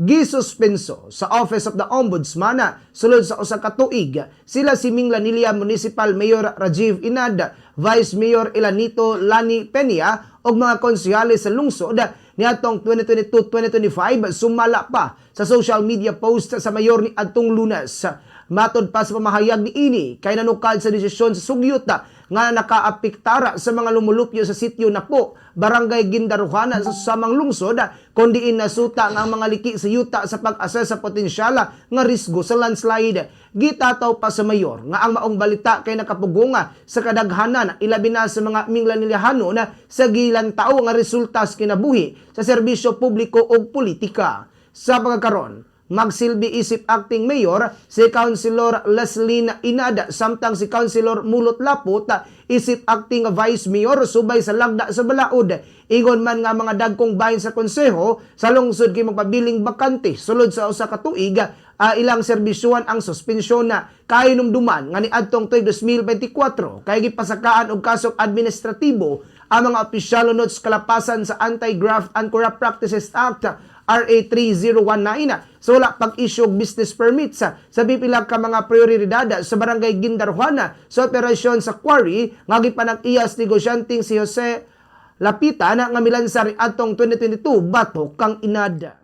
gisuspenso sa Office of the Ombudsman sulod sa usa ka tuig sila si Minglanilla Municipal Mayor Rajiv Inad, Vice Mayor Elanito Lani Peña ug mga konsehale sa lungsod niadtong 2022-2025 sumala pa sa social media post sa mayor ni adtong Lunes. Matod pa sa pamahayag ni ini kay nanukad sa desisyon sa sugyot nga nakaapektara sa mga lumulupyo sa sitio Napo, Barangay Gindaruhana sa samang lungsod, kundi nasuta nga ang mga liki sa yuta sa pag-assess sa potensyal nga risgo sa landslide. Gitataw pa sa mayor nga ang maong balita kay nakapugunga sa kadaghanan ilabi na sa mga Minglanillahano na sa gilan tao nga resulta sa kinabuhi sa serbisyo publiko o politika. Sa pagkakaroon, magsilbi isip acting mayor si Councilor Leslie Inada samtang si Councilor Mulot Lapot isip acting vice mayor subay sa lagda sa balaod. Ingon man nga mga dagkong bahin sa konseho sa lungsod kay magpabiling bakante sulod sa usa ka tuig ilang serbisyuhan ang suspensyon na kahinumduman nga niadtong tuig 2024 kay gipasakaan og kasong administratibo ang mga opisyal unod sa kalapasan sa Anti-Graft and Corrupt Practices Act RA 3019 so wala pag-issue og business permits sa pipila ka mga prioridad sa Barangay Gindaruhana sa operasyon sa quarry nga gipanag-iyas negosyanteng si Jose Lapitan nga milansar atong 2022 batok kang Inada.